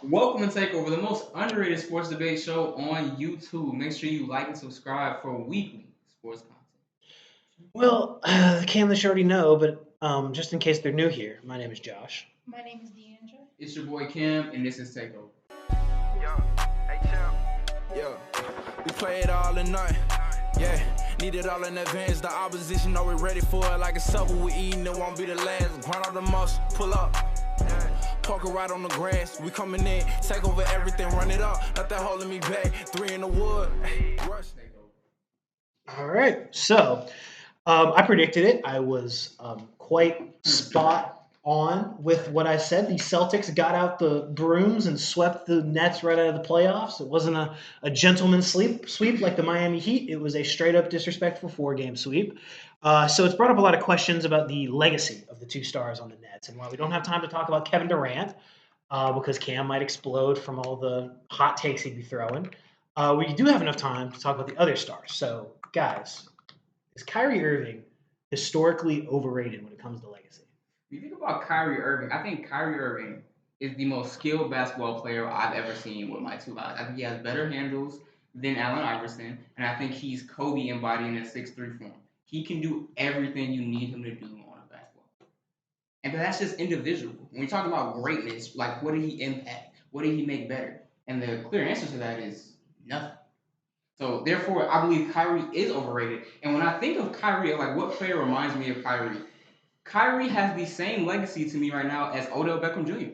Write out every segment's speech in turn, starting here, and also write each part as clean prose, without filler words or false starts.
Welcome to Takeover, the most underrated sports debate show on YouTube. Make sure you like and subscribe for weekly sports content. Well, Cam, they should already know, but just in case they're new here, my name is Josh. My name is Deandra. It's your boy Kim, and this is Takeover. Yeah, hey champ. Yeah, we play it all in night. Yeah, need it all in advance. The opposition know we're ready for it. Like a supper we eating, it won't be the last. Grind all the muscle, pull up. Yeah. Poker right on the grass. We coming in, take over everything, run it up. Nothing holding me back. 3 in the wood. Rush. All right, so I predicted it. I was quite spot on with what I said. The Celtics got out the brooms and swept the Nets right out of the playoffs. It wasn't a gentleman's sweep like the Miami Heat. It was a straight up disrespectful 4-game sweep. So it's brought up a lot of questions about the legacy of the two stars on the Nets. And while we don't have time to talk about Kevin Durant, because Cam might explode from all the hot takes he'd be throwing, we do have enough time to talk about the other stars. So, guys, is Kyrie Irving historically overrated when it comes to legacy? When you think about Kyrie Irving, I think Kyrie Irving is the most skilled basketball player I've ever seen with my two eyes. I think he has better handles than Allen Iverson, and I think he's Kobe embodying a 6'3" form. He can do everything you need him to do on a basketball. And but that's just individual. When we talk about greatness, like what did he impact? What did he make better? And the clear answer to that is nothing. So therefore, I believe Kyrie is overrated. And when I think of Kyrie, like what player reminds me of Kyrie? Kyrie has the same legacy to me right now as Odell Beckham Jr.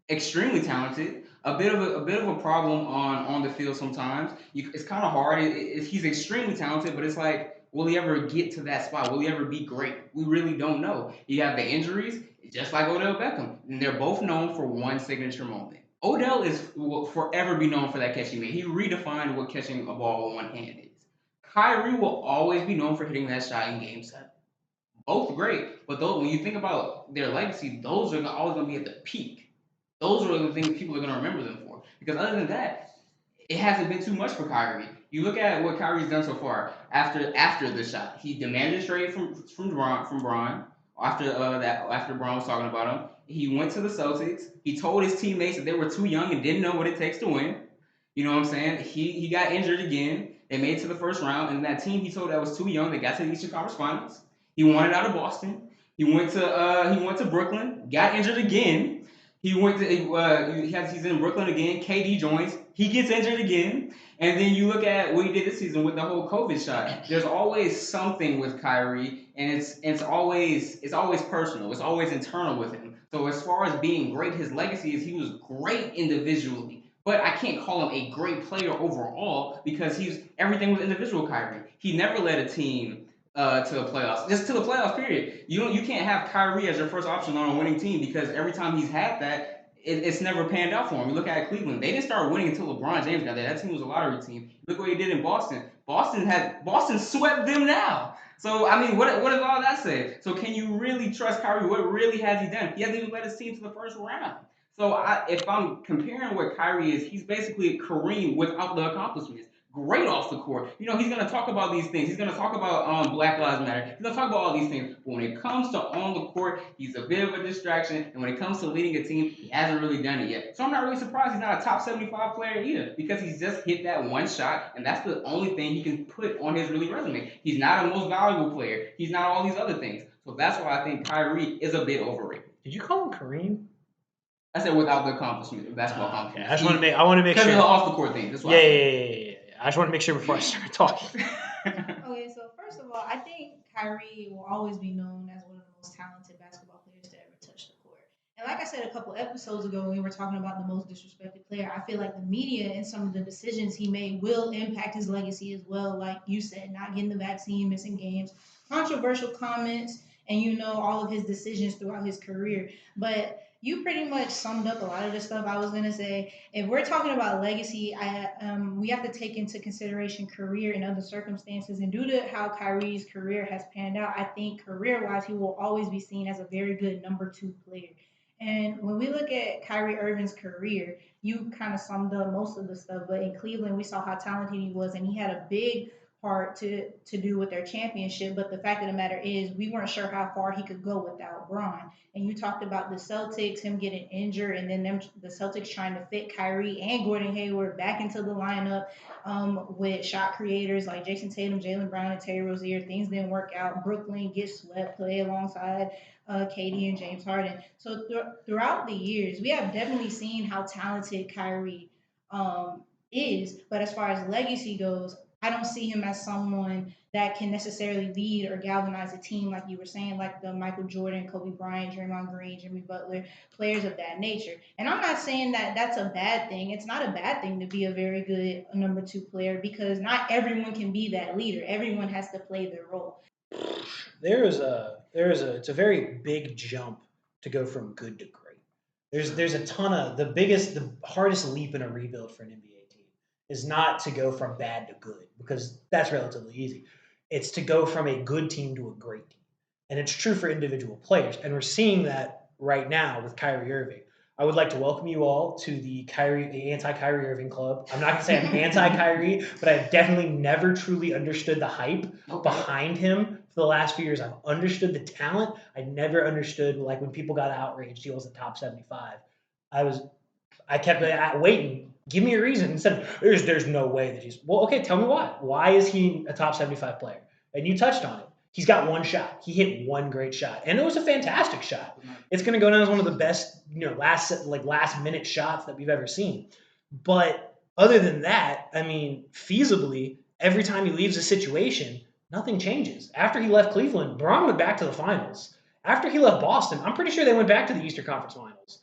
Extremely talented, a bit of a problem on the field sometimes. It's kind of hard. He's extremely talented, but it's like, will he ever get to that spot? Will he ever be great? We really don't know. You have the injuries, just like Odell Beckham, and they're both known for one signature moment. Odell will forever be known for that catch he made. He redefined what catching a ball with one hand is. Kyrie will always be known for hitting that shot in Game 7. Both great, but those, when you think about their legacy, those are always going to be at the peak. Those are the things people are going to remember them for. Because other than that, it hasn't been too much for Kyrie. You look at what Kyrie's done so far after the shot. He demanded trade from Bron after Bron was talking about him. He went to the Celtics. He told his teammates that they were too young and didn't know what it takes to win. You know what I'm saying? He got injured again. They made it to the first round, and that team he told that was too young, they got to the Eastern Conference Finals. He wanted out of Boston. He went to Brooklyn, got injured again. He's in Brooklyn again. KD joins. He gets injured again. And then you look at what he did this season with the whole COVID shot. There's always something with Kyrie, and it's always personal. It's always internal with him. So as far as being great, his legacy is he was great individually. But I can't call him a great player overall because everything was individual Kyrie. He never led a team to the playoffs. Just to the playoffs, period. You can't have Kyrie as your first option on a winning team because every time he's had that, it's never panned out for him. You look at Cleveland; they didn't start winning until LeBron James got there. That team was a lottery team. Look what he did in Boston. Boston swept them now. So I mean, what does all that say? So can you really trust Kyrie? What really has he done? He hasn't even led his team to the first round. So if I'm comparing what Kyrie is, he's basically Kareem without the accomplishments. Great off the court. He's going to talk about these things. He's going to talk about Black Lives Matter. He's going to talk about all these things. But when it comes to on the court, he's a bit of a distraction. And when it comes to leading a team, he hasn't really done it yet. So I'm not really surprised he's not a top 75 player either because he's just hit that one shot. And that's the only thing he can put on his really resume. He's not a most valuable player. He's not all these other things. So that's why I think Kyrie is a bit overrated. Did you call him Kareem? I said without the accomplishment of basketball Okay. accomplishment. I want to make because sure. Because of the off the court thing. That's why. Yeah. I just want to make sure before I start talking. Okay, so first of all, I think Kyrie will always be known as one of the most talented basketball players to ever touch the court. And like I said a couple episodes ago when we were talking about the most disrespected player, I feel like the media and some of the decisions he made will impact his legacy as well. Like you said, not getting the vaccine, missing games, controversial comments, and all of his decisions throughout his career. But you pretty much summed up a lot of the stuff I was gonna say. If we're talking about legacy, we have to take into consideration career and other circumstances. And due to how Kyrie's career has panned out, I think career-wise he will always be seen as a very good number 2 player. And when we look at Kyrie Irving's career, you kind of summed up most of the stuff. But in Cleveland, we saw how talented he was, and he had a big part to do with their championship. But the fact of the matter is, we weren't sure how far he could go without Braun. And you talked about the Celtics, him getting injured, and then the Celtics trying to fit Kyrie and Gordon Hayward back into the lineup with shot creators like Jason Tatum, Jaylen Brown, and Terry Rozier. Things didn't work out. Brooklyn gets swept, play alongside KD and James Harden. So throughout the years, we have definitely seen how talented Kyrie is. But as far as legacy goes, I don't see him as someone that can necessarily lead or galvanize a team like you were saying, like the Michael Jordan, Kobe Bryant, Draymond Green, Jimmy Butler, players of that nature. And I'm not saying that that's a bad thing. It's not a bad thing to be a very good number two player because not everyone can be that leader. Everyone has to play their role. It's a very big jump to go from good to great. There's a ton of the hardest leap in a rebuild for an NBA team is not to go from bad to good because that's relatively easy. It's to go from a good team to a great team. And it's true for individual players. And we're seeing that right now with Kyrie Irving. I would like to welcome you all to the anti-Kyrie Irving club. I'm not going to say I'm anti-Kyrie, but I've definitely never truly understood the hype behind him for the last few years. I've understood the talent. I never understood, like, when people got outraged, he was the top 75. I kept waiting. Give me a reason. Instead of, there's no way that he's, well, okay, tell me why. Why is he a top 75 player? And you touched on it. He's got one shot. He hit one great shot, and it was a fantastic shot. It's going to go down as one of the best, last minute shots that we've ever seen. But other than that, I mean, feasibly, every time he leaves a situation, nothing changes. After he left Cleveland, Braun went back to the finals. After he left Boston, I'm pretty sure they went back to the Eastern Conference Finals.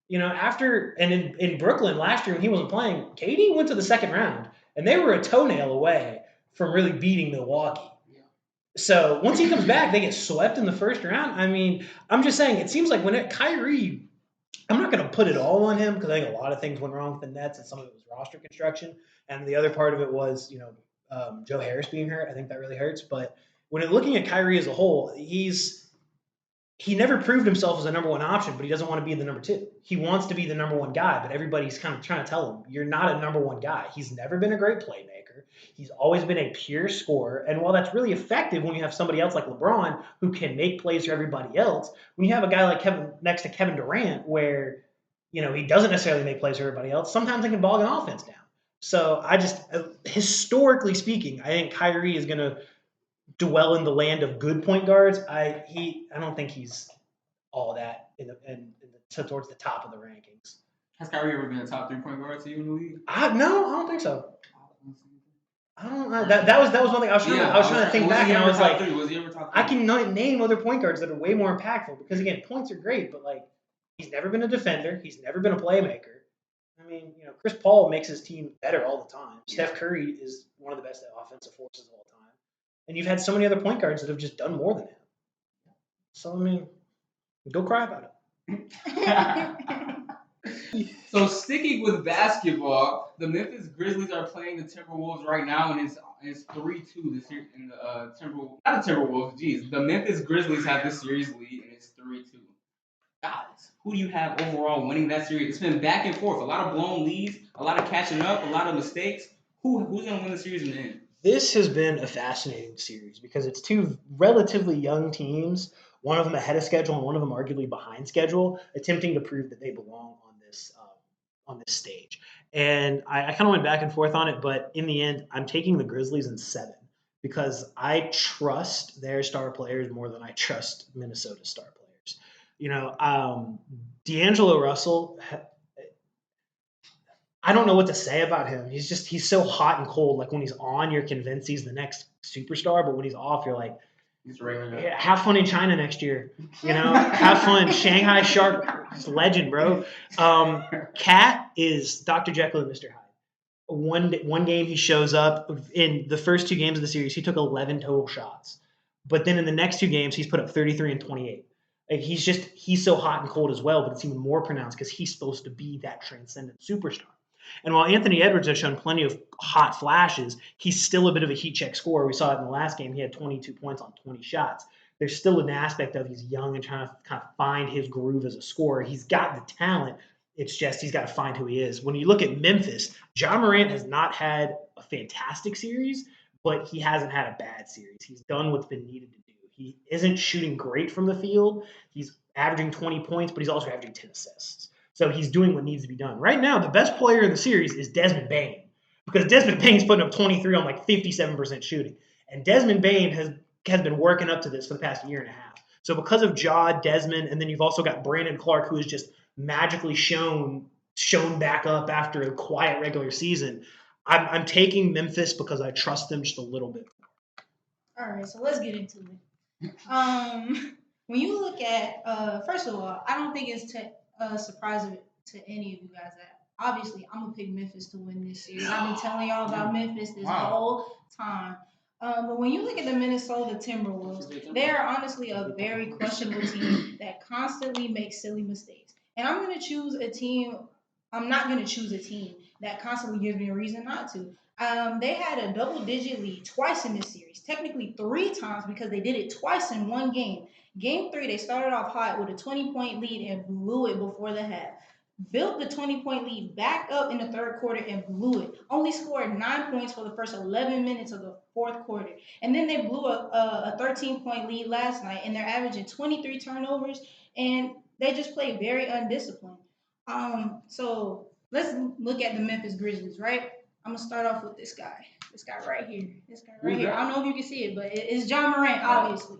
In Brooklyn last year when he wasn't playing, KD went to the second round, and they were a toenail away from really beating Milwaukee. So once he comes back, they get swept in the first round. I mean, I'm just saying, it seems like Kyrie, I'm not going to put it all on him because I think a lot of things went wrong with the Nets, and some of it was roster construction, and the other part of it was, Joe Harris being hurt. I think that really hurts. But when you're looking at Kyrie as a whole, he never proved himself as a number one option, but he doesn't want to be the number two. He wants to be the number one guy, but everybody's kind of trying to tell him, you're not a number one guy. He's never been a great playmaker. He's always been a pure scorer. And while that's really effective when you have somebody else like LeBron who can make plays for everybody else, when you have a guy like next to Kevin Durant where, he doesn't necessarily make plays for everybody else, sometimes he can bog an offense down. So historically speaking, I think Kyrie is going to dwell in the land of good point guards. I don't think he's all that towards the top of the rankings. Has Kyrie ever been a top 3 point guard to you in the league? No, I don't think so. I don't know. That was one thing I was trying to think back, and I was like, I can name other point guards that are way more impactful because again, points are great, but like he's never been a defender, he's never been a playmaker. I mean, Chris Paul makes his team better all the time. Yeah. Steph Curry is one of the best offensive forces of all time. And you've had so many other point guards that have just done more than him. So, I mean, go cry about it. So, sticking with basketball, the Memphis Grizzlies are playing the Timberwolves right now, and it's 3-2 this year in the the Memphis Grizzlies have this series lead, and it's 3-2. Guys, who do you have overall winning that series? It's been back and forth. A lot of blown leads, a lot of catching up, a lot of mistakes. Who's going to win the series in the end? This has been a fascinating series because it's two relatively young teams, one of them ahead of schedule and one of them arguably behind schedule, attempting to prove that they belong on this stage. And I kind of went back and forth on it, but in the end, I'm taking the Grizzlies in 7 because I trust their star players more than I trust Minnesota's star players. D'Angelo Russell, I don't know what to say about him. He's so hot and cold. Like when he's on, you're convinced he's the next superstar, but when he's off, you're like, he's regular. Yeah, have fun in China next year. Have fun. Shanghai Shark, it's legend, bro. Cat is Dr. Jekyll and Mr. Hyde. One game he shows up in the first 2 games of the series. He took 11 total shots, but then in the next 2 games, he's put up 33 and 28. Like he's so hot and cold as well, but it's even more pronounced because he's supposed to be that transcendent superstar. And while Anthony Edwards has shown plenty of hot flashes, he's still a bit of a heat check scorer. We saw it in the last game. He had 22 points on 20 shots. There's still an aspect of he's young and trying to kind of find his groove as a scorer. He's got the talent. It's just he's got to find who he is. When you look at Memphis, Ja Morant has not had a fantastic series, but he hasn't had a bad series. He's done what's been needed to do. He isn't shooting great from the field. He's averaging 20 points, but he's also averaging 10 assists. So he's doing what needs to be done. Right now, the best player in the series is Desmond Bane, because Desmond Bane's putting up 23 on like 57% shooting. And Desmond Bane has been working up to this for the past year and a half. So because of Ja, Desmond, and then you've also got Brandon Clark, who has just magically shown back up after a quiet regular season, I'm taking Memphis because I trust them just a little bit. All right, so let's get into it. When you look at, first of all, I don't think it's surprising to any of you guys that obviously I'm gonna pick Memphis to win this series. I've been telling y'all about Memphis this whole time. But when you look at the Minnesota Timberwolves, they are honestly a very questionable team that constantly makes silly mistakes. And I'm gonna choose a team. I'm not gonna choose a team that constantly gives me a reason not to. They had a double-digit lead twice in this series, technically 3 times because they did it twice in one game. Game 3, they started off hot with a 20-point lead and blew it before the half. Built the 20-point lead back up in the third quarter and blew it. Only scored 9 points for the first 11 minutes of the fourth quarter. And then they blew a 13-point lead last night, and they're averaging 23 turnovers, and they just play very undisciplined. So let's look at the Memphis Grizzlies, right? I'm gonna start off with this guy. This guy right here. I don't know if you can see it, but it's John Morant, obviously.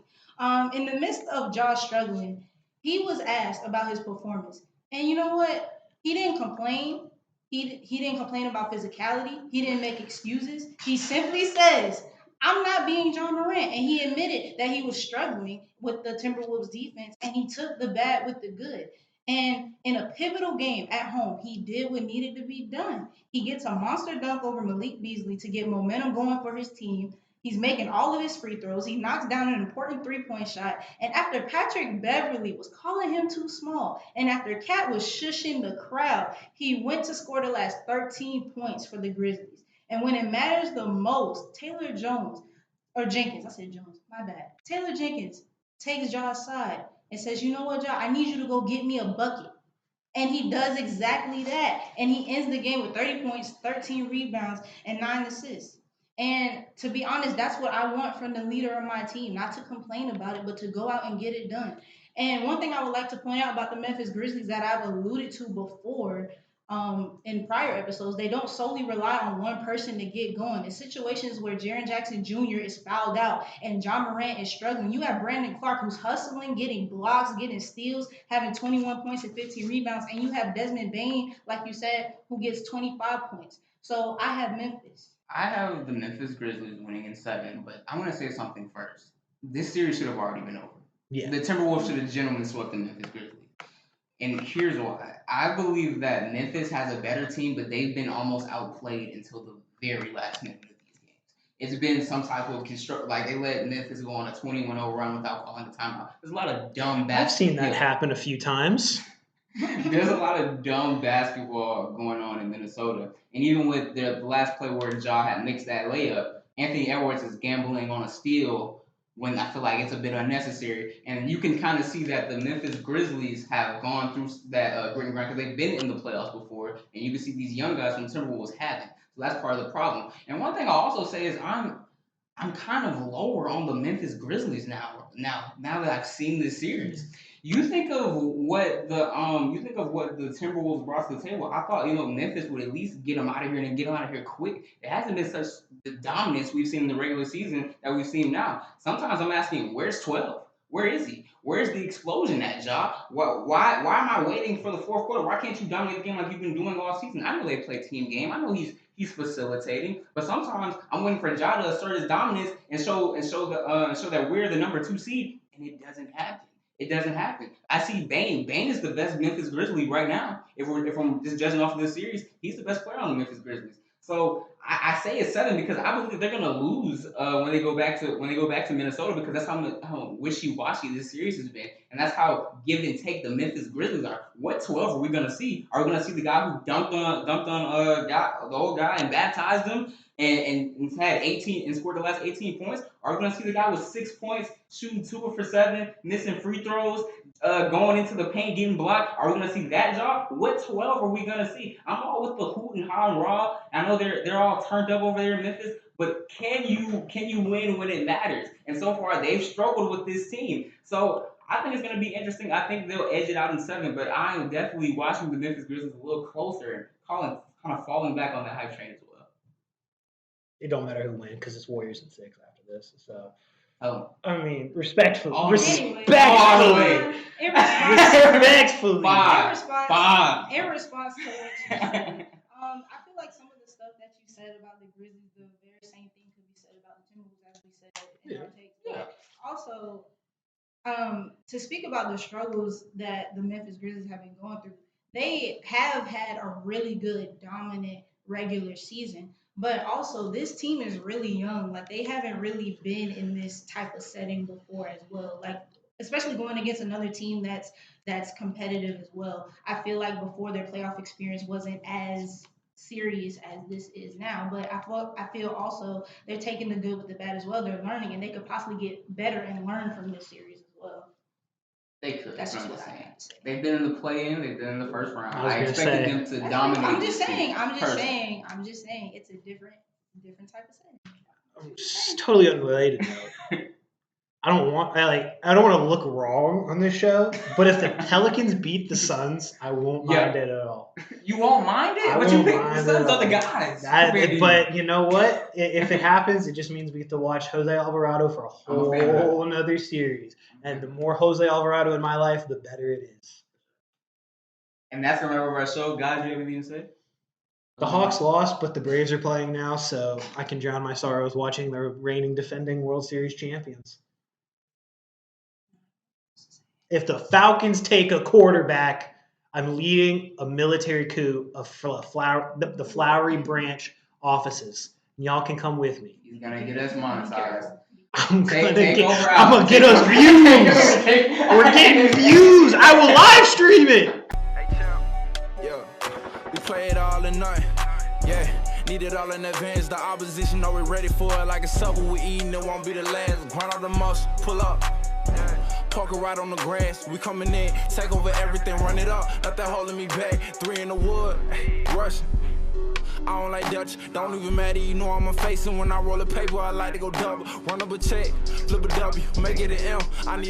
In the midst of Ja struggling, he was asked about his performance, and you know what? He didn't complain. He didn't complain about physicality. He didn't make excuses. He simply says, "I'm not being John Morant," and he admitted that he was struggling with the Timberwolves defense, and he took the bad with the good. And in a pivotal game at home, he did what needed to be done. He gets a monster dunk over Malik Beasley to get momentum going for his team. He's making all of his free throws. He knocks down an important 3-point shot. And after Patrick Beverly was calling him too small, and after Cat was shushing the crowd, he went to score the last 13 points for the Grizzlies. And when it matters the most, Taylor Jones, or Jenkins, I said Jones, my bad. Taylor Jenkins takes Ja's side and says, "You know what, Ja, I need you to go get me a bucket." And he does exactly that. And he ends the game with 30 points, 13 rebounds, and 9 assists. And to be honest, that's what I want from the leader of my team, not to complain about it, but to go out and get it done. And one thing I would like to point out about the Memphis Grizzlies that I've alluded to before in prior episodes, they don't solely rely on one person to get going. In situations where Jaren Jackson Jr. is fouled out and John Morant is struggling, you have Brandon Clark who's hustling, getting blocks, getting steals, having 21 points and 15 rebounds, and you have Desmond Bane, like you said, who gets 25 points. So I have Memphis. I have the Memphis Grizzlies winning in 7, but I want to say something first. This series should have already been over. Yeah. The Timberwolves should have gentlemen swept the Memphis Grizzlies. And here's why. I believe that Memphis has a better team, but they've been almost outplayed until the very last minute of these games. It's been some type of like they let Memphis go on a 21-0 run without calling the timeout. There's a lot of dumb basketball. I've seen that happen a few times. There's a lot of dumb basketball going on in Minnesota. And even with the last play where Ja had mixed that layup, Anthony Edwards is gambling on a steal when I feel like it's a bit unnecessary. And you can kind of see that the Memphis Grizzlies have gone through that grit and grind because they've been in the playoffs before. And you can see these young guys from the Timberwolves haven't. So that's part of the problem. And one thing I'll also say is I'm kind of lower on the Memphis Grizzlies now that I've seen this series. You think of what the Timberwolves brought to the table. I thought Memphis would at least get them out of here and get them out of here quick. It hasn't been such the dominance we've seen in the regular season that we've seen now. Sometimes I'm asking, where's 12? Where is he? Where's the explosion at, Ja? Why am I waiting for the fourth quarter? Why can't you dominate the game like you've been doing all season? I know they play team game. I know he's facilitating, but sometimes I'm waiting for Ja to assert his dominance and show that we're the number 2 seed, and it doesn't happen. It doesn't happen. I see Bane. Bane is the best Memphis Grizzly right now. If I'm just judging off of this series, he's the best player on the Memphis Grizzlies. So I say it's 7 because I believe that they're gonna lose when they go back to Minnesota because that's how wishy-washy this series has been, and that's how give and take the Memphis Grizzlies are. What 12 are we gonna see? Are we gonna see the guy who dunked on the old guy and baptized him and had 18 and scored the last 18 points? Are we gonna see the guy with 6 points, shooting 2 for 7, missing free throws, going into the paint, getting blocked? Are we gonna see that job? What 12 are we gonna see? I'm all with the hoot and ha and raw. I know they're all turned up over there in Memphis, but can you win when it matters? And so far, they've struggled with this team. So I think it's going to be interesting. I think they'll edge it out in 7, but I am definitely watching the Memphis Grizzlies a little closer and kind of falling back on the hype train as well. It don't matter who wins because it's Warriors in 6 after this. So, Oh. I mean, respectfully. All Respectfully. Respectfully. In response to what you said, I feel like some of the stuff that you said about the Grizzlies, the very same thing could be said about the Timberwolves, as we said in our takes. Yeah. Also, to speak about the struggles that the Memphis Grizzlies have been going through, they have had a really good, dominant regular season. But also, this team is really young. Like, they haven't really been in this type of setting before as well. Like, especially going against another team that's competitive as well. I feel like before their playoff experience wasn't as serious as this is now. But I feel also they're taking the good with the bad as well. They're learning, and they could possibly get better and learn from this series as well. They could. That's just I'm what just I saying. have to say. They've been in the play-in. They've been in the first round. I was I gonna expected say. them to dominate. I'm just this saying. team, I'm just personally. saying. I'm just saying. It's a different type of setting. It's totally unrelated though. I don't want to look wrong on this show, but if the Pelicans beat the Suns, I won't mind it at all. You won't mind it? I But you won't pick the mind Suns it are the at guys. But you know what? If it happens, it just means we get to watch Jose Alvarado for a whole another series. And the more Jose Alvarado in my life, the better it is. And that's the remember of our show. Guys, you have anything to say? The Hawks lost, but the Braves are playing now, so I can drown my sorrows watching the reigning defending World Series champions. If the Falcons take a quarterback, I'm leading a military coup of the Flowery Branch offices. Y'all can come with me. He's going to get us monetized. I'm gonna Take over get us views. We're getting views. I will live stream it. Yeah, we play it all in night. Yeah, need it all in advance. The opposition know we're ready for it. Like a supper we eating, it won't be the last. Grind all the muscle, pull up. Parker right on the grass. We coming in, take over everything, run it up. Nothing holding me back. 3 in the wood, rushing. I don't like Dutch, don't even matter, you know I'm a face. And when I roll a paper, I like to go double. Run up a check, flip a W, make it an M. I need